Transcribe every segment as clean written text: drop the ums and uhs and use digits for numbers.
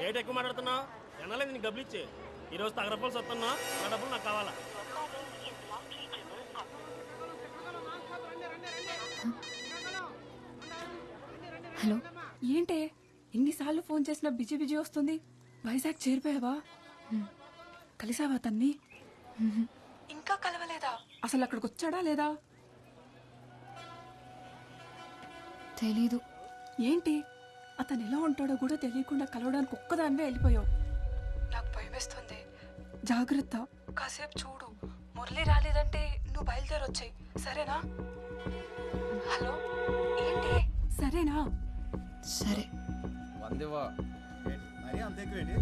Rate ఎక్కువ మాట్లాడుతున్నావు ఎన్నాలేదు నీకు డబ్బులు ఇచ్చే ఈరోజు తగరపాలు వస్తున్నా నా డబ్బులు నాకు కావాలా. హలో, ఏంటే ఎన్నిసార్లు ఫోన్ చేసినా బిజీ బిజీ వస్తుంది. వైజాగ్ చేరిపోయావా? కలిసావా తన్ని? ఇంకా కలవలేదా? అసలు అక్కడికి వచ్చాడా లేదా? తెలీదు. ఏంటి అతను ఎలా ఉంటాడో కూడా తెలియకుండా కలవడానికి ఒక్కదానివే వెళ్ళిపోయావు. నాకు భయమేస్తుంది. జాగ్రత్త, కాసేపు చూడు. మురళి రాలేదంటే నువ్వు బయలుదేరొచ్చాయి, సరేనా? హలో, ఏంటి? సరేనా? సరే. మరి అంత ఎక్కువేంటి?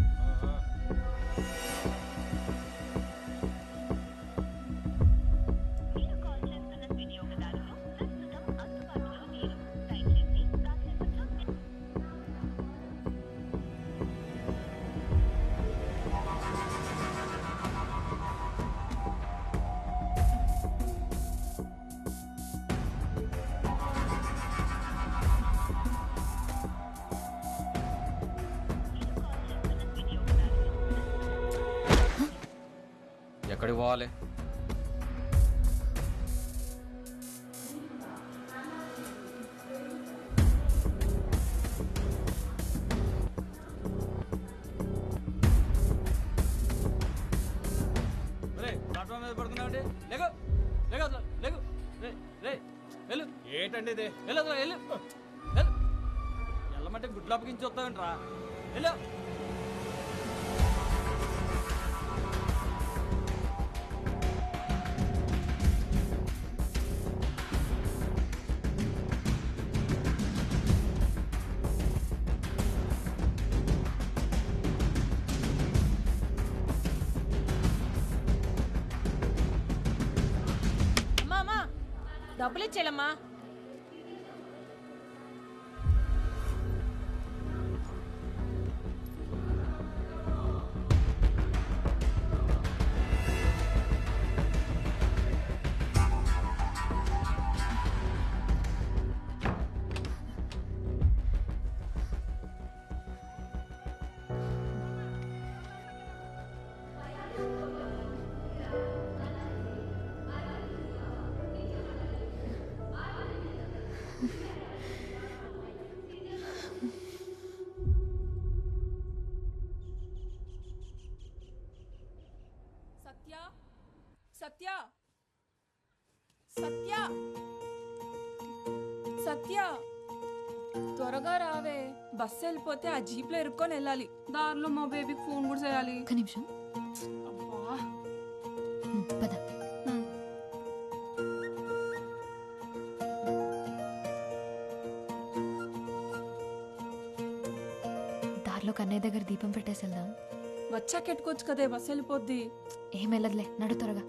ఎక్కడికి పోవాలి? ప్లాట్ఫామ్ మీద పడుతున్నావు. లేకు లేకు లేకు వెళ్ళు. ఏంటండి ఇది? వెళ్ళు వెళ్ళు. వెళ్ళమంటే గుడ్లు అప్పగించి వస్తావేంట్రా? వెళ్ళు. డబ్బులు ఇచ్చేయాలమ్మా. సత్య సత్య సత్య, త్వరగా రావే. బస్సు వెళ్ళిపోతే ఆ జీప్ లో ఇరుక్కొని వెళ్ళాలి. దారిలో మా బేబీకి ఫోన్ కూడా చేయాలి. ఒక్క నిమిషం. పద. దారిలో కన్నయ్య దగ్గర దీపం పెట్టేసి వెళ్దాం. వచ్చాక ఎట్టుకోవచ్చు కదే, బస్సు వెళ్ళిపోద్ది. ఏం వెళ్ళదులే, నడు త్వరగా.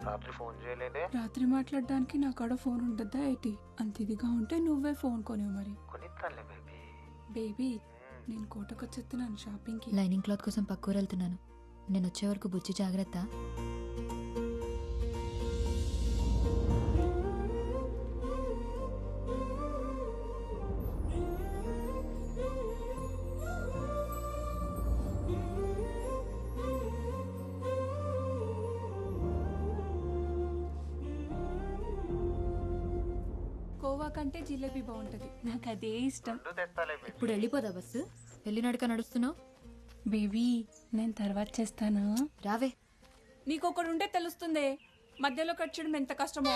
రాత్రి ఫోన్ చేయలేదే? రాత్రి మాట్లాడడానికి నా కాడ ఫోన్ ఉంటుందా ఏంటి? అంత ఇదిగా ఉంటే నువ్వే ఫోన్ కొనివు మరి. కొనిస్తానులే బేబీ. బేబీ, నేను కోటకొచ్చేస్తున్నాను షాపింగ్కి. లైనింగ్ క్లాత్ కోసం పక్కూరు వెళ్తున్నాను. నేను వచ్చే వరకు బుజ్జి జాగ్రత్త. కోవా కంటే జిలేబీ బాగుంటది, నాకు అదే ఇష్టం. ఇప్పుడు వెళ్ళిపోదా బస్సు? వెళ్ళి నడక నడుస్తున్నావు. బేబీ, నేను తర్వాత చేస్తాను. రావే. నీకు ఒకడు ఉంటే తెలుస్తుంది మధ్యలో కట్ చేయడం ఎంత కష్టమో.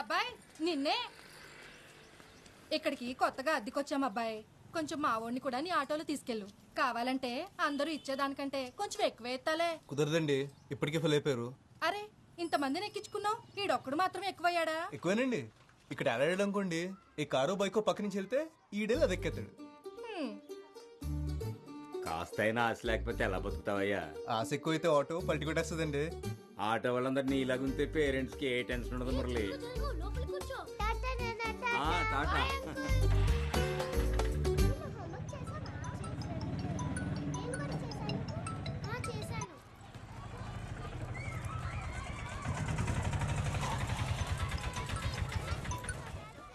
అబ్బాయి నిన్నే. ఇక్కడికి కొత్తగా అద్దెకొచ్చాం అబ్బాయి. కొంచెం మా వాడిని కూడా నీ ఆటోలో తీసుకెళ్ళు. కావాలంటే అందరూ ఇచ్చేదానికంటే కొంచెం ఎక్కువ ఎత్తాలే. కుదరదండి, ఇప్పటికే ఫుల్ అయిపోయారు. అరే, ఇంతమందిని ఎక్కించుకున్నావు, ఈడొక్కడు మాత్రం ఎక్కువయ్యాడా? ఎక్కువేనండి. ఇక్కడ ఆడాడు అనుకోండి, ఈ కారో బైకో పక్క నుంచి వెళ్తే ఈడేళ్ళు అది ఎక్కేస్తాడు. కాస్తైనా ఆశ లేకపోతే ఎలా బతుకుతావయ్యా? ఆశ ఎక్కువైతే ఆటో పల్టి కొట్టేస్తుందండి. ఆటో వాళ్ళందరినీ ఇలాగుంటే పేరెంట్స్ కి ఏ టెన్షన్ ఉండదు మురళి. టాటా.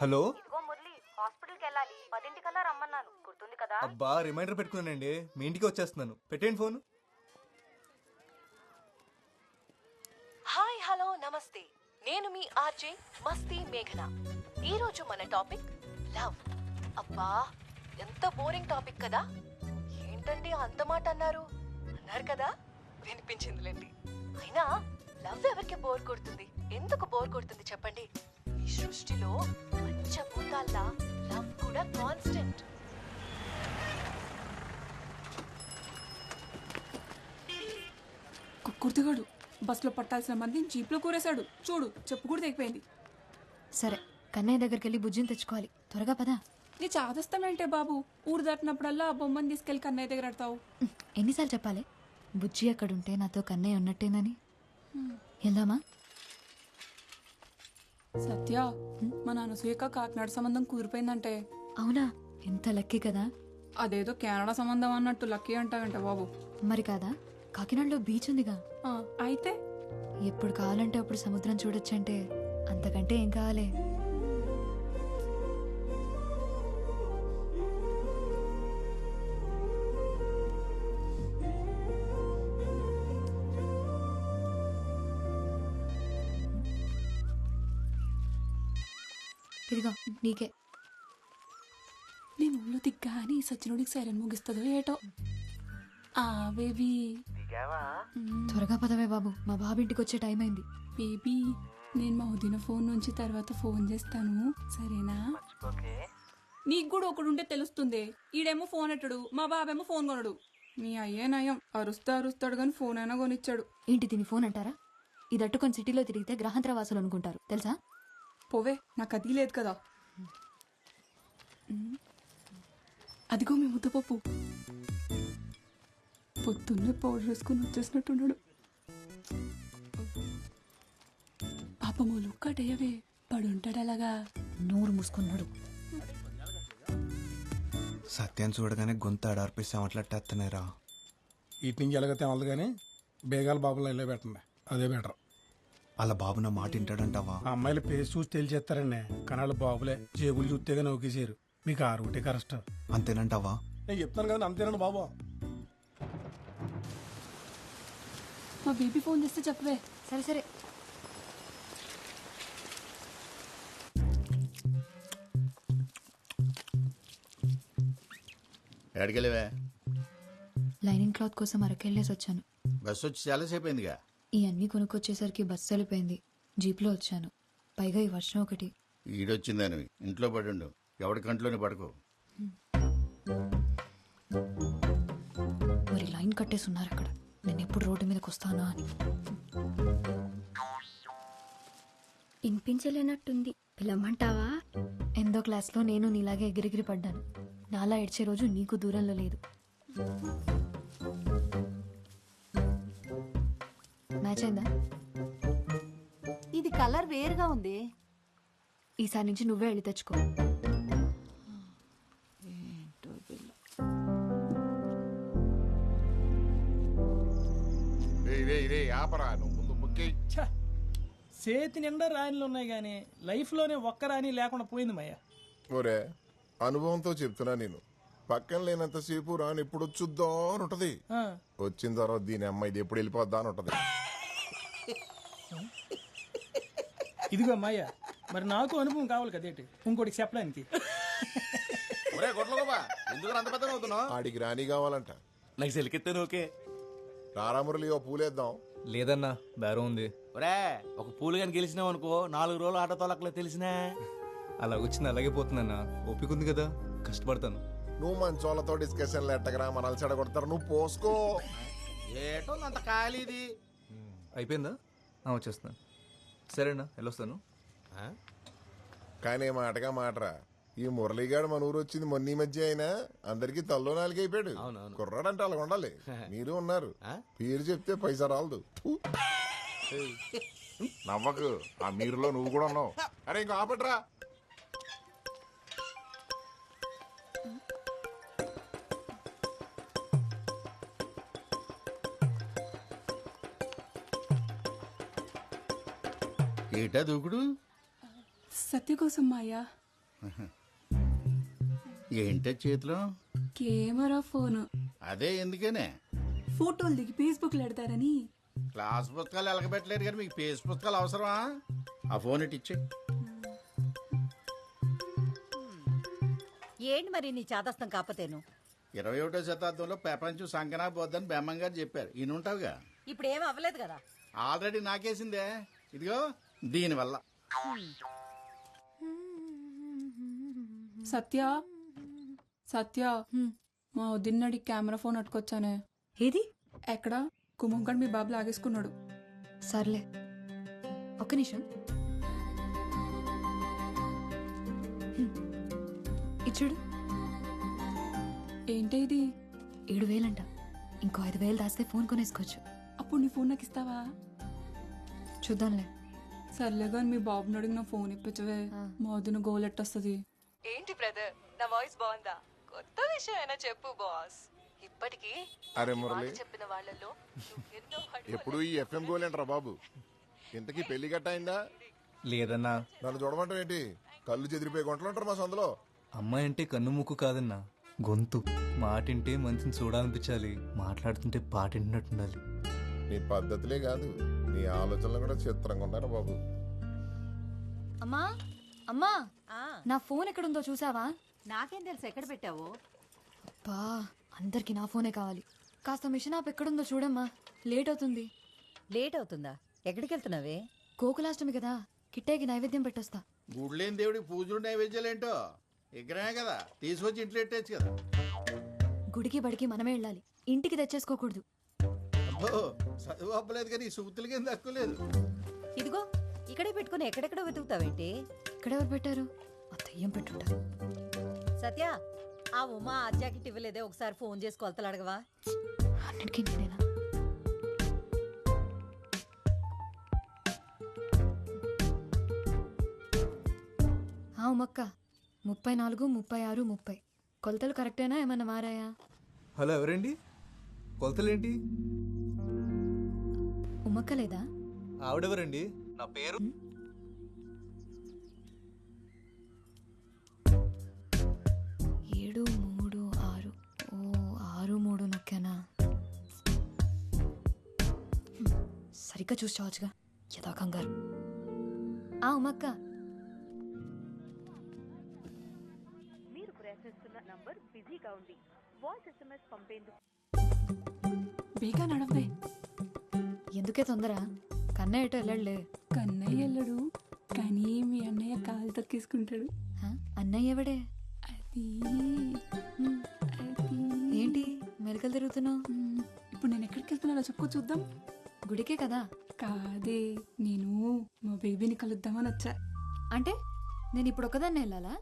హలో ఇదిగో మురళి హాస్పిటల్కి వెళ్ళాలి 10ంటికల్లా రమ్మన్నాను గుర్తుంది కదా. అబ్బా రిమైండర్ పెట్టుకున్నానండి, మీ ఇంటికి వచ్చేస్తున్నాను. పెట్టేయండి ఫోన్. హాయ్ హలో నమస్తే, నేను మీ ఆర్జే మస్తీ మేఘన. ఈ రోజు మన టాపిక్ లవ్. అబ్బా ఎంత బోరింగ్ టాపిక్ కదా. ఏంటండి అంత మాట అన్నారు కదా, వినిపించిందిలేండి. అయినా లవ్ ఎవరికి బోర్ కొడుతుంది, ఎందుకు బోర్ కొడుతుంది చెప్పండి. ఈ సృష్టిలో పంచభూతాల్లా లవ్ కూడా కాన్స్టెంట్. కుర్తిగాడు బస్సులో పట్టాల్సిన మందిని జీప్లో కూరేశాడు. చూడు చెప్పు కూడా తెగిపోయింది. సరే కన్నయ్య దగ్గరికి వెళ్ళి బుజ్జిని తెచ్చుకోవాలి. త్వరగా పదా. నీ చాదస్తామేంటే బాబు, ఊరు దాటినప్పుడల్లా ఆ బొమ్మని తీసుకెళ్లి కన్నయ్య దగ్గర ఆడతావు. ఎన్నిసార్లు చెప్పాలి బుజ్జి అక్కడుంటే నాతో కన్నయ్య ఉన్నట్టేనని. వెళ్దామా? సత్య, మా నాన్న సూయక కాకినాడ సంబంధం కుదిరిపోయిందంటే. అవునా, ఎంత లక్కీ కదా. అదేదో కెనడా సంబంధం అన్నట్టు లక్కీ అంటావంట బాబు. మరి కాదా, కాకినాడలో బీచ్ ఉందిగా. అయితే ఎప్పుడు కావాలంటే అప్పుడు సముద్రం చూడొచ్చంటే అంతకంటే ఏం కావాలి. ఇదిగో నీకే. నేను ఊళ్ళో దిగ్గా అని సచ్చినుడికి సైరన్ ముగిస్తుందో ఏటో. ఆ బేబీ త్వరగా పదవే బాబు, మా బాబు ఇంటికి వచ్చే టైం అయింది. బేబీ, నేను మా వదిన ఫోన్ నుంచి తర్వాత ఫోన్ చేస్తాను, సరేనా? నీకు కూడా ఒకడుంటే తెలుస్తుంది. ఈడేమో ఫోన్ ఎట్టడు, మా బాబేమో ఫోన్ కొనడు. మీ అయ్యే నయం, అరుస్తాడు కానీ ఫోన్ అయినా కొనిచ్చాడు. ఏంటి దీని ఫోన్ అంటారా? ఇది అట్టుకొని సిటీలో తిరిగితే గ్రహాంతర వాసులు అనుకుంటారు తెలుసా. పోవే, నాకు అది లేదు కదా. అదిగో మీ ముద్దపప్పు పొద్దున్నే పౌడర్ వేసుకుని వచ్చేసినట్టున్నాడు. పాపమూలు ఒక్కటేయవే, పడుంటాడు అలాగా. నోరు మూసుకున్నాడు. సత్యాన్ని చూడగానే గొంతు ఆడార్పిస్తే అట్లట్టేస్తున్నారా. ఇటు నుంచి ఎలాగైతే అవ్వదు కానీ బేగాల బాబులో ఇలా పెట్టండి, అదే బెటర్. అలా బాబు నా మాట వింటాడంటావా? ఆ అమ్మాయిల పేరు చూసి తెలిచేస్తారండి, కానీ వాళ్ళ బాబులే జేబులు చూస్తేగా నౌకేసారు. మీకు ఆ రూటే కరెక్ట్. అంతేనంటావా? నేను చెప్తాను కదా, అంతేనండి బాబు. మా బేబీ ఫోన్ చేస్తే చెప్పవే. సరే సరే. ఎక్కడికెళ్ళవే? లైనింగ్ క్లాత్ కోసం అరకెళ్ళేసి వచ్చాను. బస్సు వచ్చి చాలాసేపు అయిందిగా. ఇవన్నీ కొనుక్కొచ్చేసరికి బస్సు వెళ్ళిపోయింది. జీప్లో వచ్చాను, పైగా ఈ వర్షం ఒకటి. ఈడొచ్చిందని ఇంట్లో పడుండు, ఎవడి కంట్లోనే పడుకో. మరి లైన్ కట్టేసి ఉన్నారు అక్కడ, నేను ఎప్పుడు రోడ్డు మీదకి వస్తానా అని. వినిపించలేనట్టుంది, పిలవమంటావా? ఎందో క్లాస్లో నేను నీలాగే ఎగిరెగిరి పడ్డాను. నాలా ఏడ్చే రోజు నీకు దూరంలో లేదు. మ్యాచ్ అయిందా? ఇది కలర్ వేరుగా ఉంది. ఈసారి నుంచి నువ్వే వెళ్ళి తెచ్చుకో. చేతి నిండా రాణిలు ఉన్నాయి కానీ లైఫ్లోనే ఒక్క రాణి లేకుండా పోయింది మయ్య. ఒరే, అనుభవంతో చెప్తున్నా, నేను పక్కన లేనంతసేపు రాని ఎప్పుడు వచ్చుద్దా అని ఉంటది. వచ్చిన తర్వాత దీని అమ్మాయి ఎప్పుడు వెళ్ళిపోద్దా అని ఉంటది. ఇదిగో మాయ, మరి నాకు అనుభవం కావాలి కదేటి, ఇంకోటికి చెప్పడానికి. ఆడికి రాణి కావాలంట. నాకు సెలికెత్తాను. ఓకే రారామురళి, ఓ పూలేద్దాం. లేదన్నా, బేరం ఉంది. ఒరే, ఒక పూలు కానీ గెలిచినావు అనుకో, 4 రోజులు ఆటో తొలకలే తెలిసినా. అలా వచ్చింది అలాగే పోతుందన్నా, ఓపిక ఉంది కదా, కష్టపడతాను. నువ్వు మంచోళ్ళతో డిస్కషన్లు ఎట్టగరా, మనల్ని చెడగొడతారు. నువ్వు పోసుకో. ఏటో అంత ఖాళీది. అయిపోయిందా? వచ్చేస్తున్నాను. సరేనా, వెళ్ళొస్తాను. కానీ మాటగా మాటరా, ఈ మురళీగాడు మన ఊరు వచ్చింది మొన్న ఈ మధ్య అయినా అందరికి తల్లో నాలుగు అయిపోయాడు. కుర్రాడంటే అలా ఉండాలి. మీరు ఉన్నారు, పేరు చెప్తే పైసా రాలదు. నవ్వకు, ఆ మీరులో నువ్వు కూడా ఉన్నావు. అరే ఇంకో ఆపట్రా. ఏటా దూకుడు? సత్య కోసం మాయా. ఏంటే చేతిలో? Camera phone. అదే ఎందుకనే? ఫోటోలు దిగి ఫేస్బుక్ లో పెడతారని. క్లాస్ పుస్తకాలు ఎలకబెట్టలేరు కానీ మీకు పేజ్ పుస్తకాలు అవసరమా? ఆ ఫోన్ ఇటు ఇచ్చే. ఏంటి మరి నీ చాదస్తం కాకపోతేను? 21వ శతాబ్దంలో ప్రపంచం సంకనా పోద్దని బెమ్మం గారు చెప్పారు. ఈయనుంటావుగా. ఇప్పుడు ఏం అవ్వలేదు కదా. ఆల్రెడీ నాకేసిందే. ఇదిగో దీనివల్ల. సత్య సత్య మా వదిన్నడి కెమెరా ఫోన్ అట్టుకొచ్చానే. ఏది? ఎక్కడ? కుమంకడ్ మీ బాబు లాగేసుకున్నాడు. సర్లే, ఒక్క నిమిషం. ఇచ్చుడు. ఏంటి ఇది? 7,000 అంట. ఇంకో 5,000 దాస్తే ఫోన్ కొనేసుకోవచ్చు. అప్పుడు నీ ఫోన్ నాకు ఇస్తావా? చూద్దాంలే. సర్లే కానీ మీ బాబుని అడిగి నా ఫోన్ ఇప్పించవే. మా వదిన గోల్ ఎట్టొస్తుంది. ఏంటి బ్రదర్, నా వాయిస్ బాగుందా? కొత్త విషయం అయినా చెప్పు బాస్. ఇప్పటికీ అరే మురళి, చెప్పిన వాళ్ళలో ఎన్నో ఎప్పుడు ఈ ఎఫ్ఎం గోలేంట్రా బాబు? ఇంతకీ పెళ్లి గట్ట అయిందా? లేదన్నా. నన్ను చూడమంటావు ఏంటి? కళ్ళు చెదిరిపోయి గుంటలు ఉంటారు మా సందులో. అమ్మాయి అంటే కన్ను ముక్కు కాదన్నా, గొంతు. మాటింటే మంచిని చూడాలనిపించాలి, మాట్లాడుతుంటే పాటింటున్నట్టుండాలి. నీ పద్ధతులే కాదు, నీ ఆలోచనలు కూడా చిత్రంగా ఉన్నారు బాబు. అమ్మా అమ్మా, నా ఫోన్ ఎక్కడుందో చూసావా? నాకేం తెలుసు ఎక్కడ పెట్టావు? బా, అందరికి నా ఫోనే కావాలి. కాస్త మిషన్ ఆప్ ఎక్కడుందో చూడమ్మా, లేట్ అవుతుంది. లేట్ అవుతుందా? ఎక్కడికి వెళ్తున్నావే? గోకులాష్టమి కదా, కిట్టేకి నైవేద్యం పెట్టొస్తా. గుడ్లేని దేవుడికి పూజలు నైవేద్యాలేంటో విగ్రహమే కదా, తీసుకొచ్చి ఇంట్లో పెట్టేచ్చు కదా. గుడికి బడికి మనమే వెళ్ళాలి, ఇంటికి తెచ్చేసుకోకూడదు. అబ్బో, చదువు అవ్వలేదు కానీ ఈ సూతులకి ఏం తక్కువ లేదు. ఇదిగో ఇక్కడే పెట్టుకుని ఎక్కడెక్కడ వెతుకుతావేంటి? ఇక్కడెవరు పెట్టారు? దయ్యం పెట్టుంటారు. సత్య, ఆ ఉమా ఆ జాకెట్ ఇవ్వలేదే, ఒకసారి ఫోన్ చేసి కొలతలు అడగవా? అన్నిటికీ నేనేనా? ఉమక్క, 34, 36, 30 కొలతలు కరెక్టేనా? ఏమన్నా మారాయా? హలో, ఎవరండి? కొలతలేంటి? ఉమక్క లేదా? ఆవిడెవరండి? నా పేరు 7, 3, 6. ఓ, 6, 3 నొక్కానా? సరిగ్గా చూసుకోవచ్చుగా, యదా కంగారు. ఉమక్క, మీరు ప్రయత్నిస్తున్న నంబర్ బిజీగా ఉంది. Voice SMS పంపేందుకు. బేగా నడవే. ఎందుకే తొందర? కన్నయ్య ఎటో వెళ్ళలే. కన్నయ్య వెళ్ళడు, కానీ మీ అన్నయ్య కాలు తొక్కేసుకుంటాడు. అన్నయ్య ఎవడే? అది ఏంటి మెలకలు తిరుగుతున్నావు? ఇప్పుడు నేను ఎక్కడికి వెళ్తున్నానో చెప్పుకో చూద్దాం. గుడికే కదా? కాదే, నేను మా బేబీని కలుద్దామని వచ్చా. అంటే నేను ఇప్పుడు ఒకదాన్ని వెళ్ళాలా?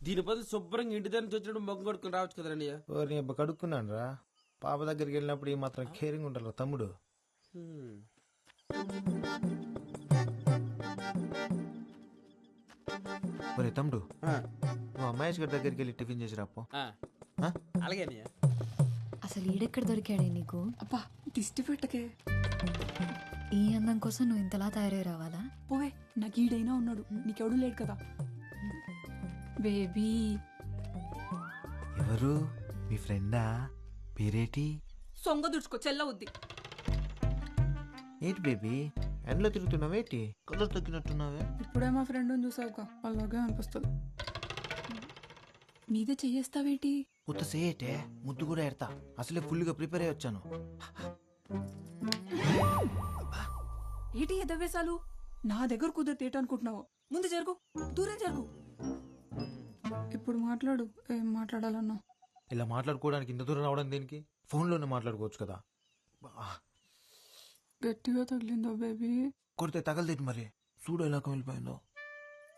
దీని బదులు శుభ్రంగా ఇంటి దగ్గర నుంచి వచ్చినప్పుడు మొగ్గు కొడుకుని రావచ్చు కదండి. నీ అబ్బ కడుక్కున్నాను రా. పాప దగ్గరికి వెళ్ళినప్పుడు ఈ మాత్రం కేరింగ్ ఉంటారు తమ్ముడు. ఒరే తమ్ముడు, నువ్వు మహేష్ గారి దగ్గరికి వెళ్ళి టిఫిన్ చేసి రాపో. అలాగే అసలు ఈడెక్కడ దొరికాడే నీకు? అబ్బా, దిష్టి పెట్టకే. ఈ అందం కోసం నువ్వు ఇంతలా తయారై రావాలా? పోవే, నాకు ఈడైనా ఉన్నాడు, నీకెవడూ లేడు కదా. బేబీ. ఎవరు? మీ ఫ్రెండా? పేరేటి? సొంగ దుడుచుకో, చెల్లవుద్ది. ఏంటి బేబీ ఎండలో తిరుగుతున్నావేటి? కలర్ తగ్గినట్టున్నావే. ఇప్పుడే మా ఫ్రెండ్ని చూసావుగా, అలాగే అనిపిస్తుంది. మీదే చెయ్యేస్తావేటి? ఉత్త సేటే ముద్దు కూడా ఎడతా. అసలే ఫుల్గా ప్రిపేర్ అయ్యి వచ్చాను. ఏటి ఎదవేశాలు? నా దగ్గర కుదిరితే ఏంటనుకుంటున్నావు? ముందు జరుగు, దూరం జరుగు. ఇప్పుడు మాట్లాడు, ఏం మాట్లాడాలన్నా. ఇలా మాట్లాడుకోవడానికి ఇంత దూరం రావడం దేనికి? ఫోన్లోనే మాట్లాడుకోవచ్చు కదా. గట్టిగా తగిలిందో బేబీ? కొడితే తగలదేటి మరి. చూడు ఎలా కమిలిపోయిందో.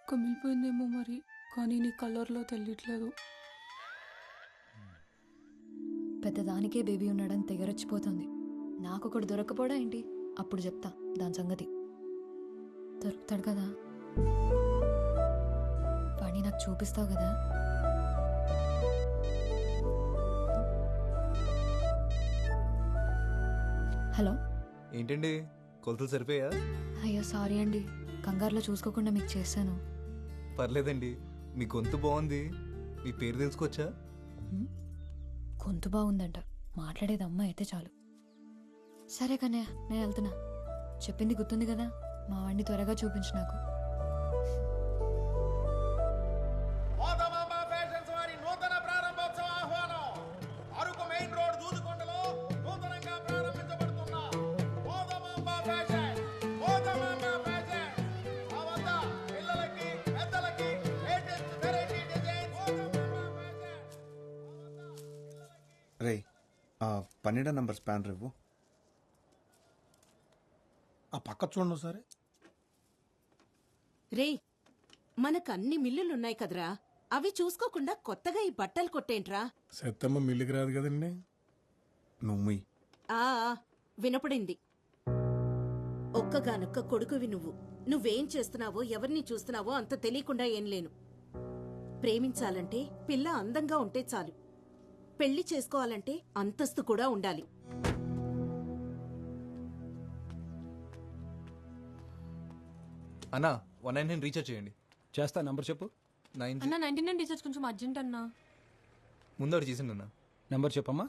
కమిలిపోయిందేమో మరి, కానీ నీ కలర్లో తెలియట్లేదు. పెద్దదానికే బేబీ ఉన్నాడని తెగరొచ్చిపోతుంది. నాకొకడు దొరకపోడా ఏంటి? అప్పుడు చెప్తా దాని సంగతి. దొరుకుతాడు కదా, వాడిని నాకు చూపిస్తావు కదా? హలో. ఏంటండి కొలతలు సరిపోయా? అయ్యో సారీ అండి, కంగారులో చూసుకోకుండా మీకు చేశాను. పర్లేదండి, మీ గొంతు బాగుంది. మీ పేరు తెలుసుకోవచ్చా? గొంతు బాగుందంట, మాట్లాడేది అమ్మ అయితే చాలు. సరే కన్నయ్య, నేను వెళ్తున్నా. చెప్పింది గుర్తుంది కదా, మా వాడిని త్వరగా చూపించు నాకు. నూతన ప్రారంభోత్సవ ఆహ్వానం. అరకు మెయిన్ రోడ్ దూదుకొండలో నూతనంగా ప్రారంభించబడుతున్న మోదమాంబ ఫ్యాషన్. మోదమాంబ ఫ్యాషన్ మా వద్ద పిల్లలకి పెద్దలకి లేటెస్ట్ వెరైటీ డిజైన్. రే 12 నంబర్ స్పానర్ ఇవ్వు. ఆ పక్క చూడండి ఒకసారి. రే, మనకు అన్ని మిల్లులున్నాయి కదరా, అవి చూసుకోకుండా కొత్తగా ఈ బట్టలు కొట్టేంట్రా? సత్తమ్మ మిల్లికి రాదు కదండి. నువ్వు ఆ వినపడింది. ఒక్కగానొక్క కొడుకువి నువ్వు. నువ్వేం చేస్తున్నావో ఎవరిని చూస్తున్నావో అంత తెలియకుండా ఏం లేను. ప్రేమించాలంటే పిల్ల అందంగా ఉంటే చాలు. పెళ్లి చేసుకోవాలంటే అంతస్తు కూడా ఉండాలి. అన్నా 199 రీఛార్జ్ చేయండి. చేస్తా, నంబర్ చెప్పు. 9 అన్న 99 రీఛార్జ్ కొంచెం అర్జెంట్ అన్నా. ముందు చేసిండు అన్న. నంబర్ చెప్పమ్మా.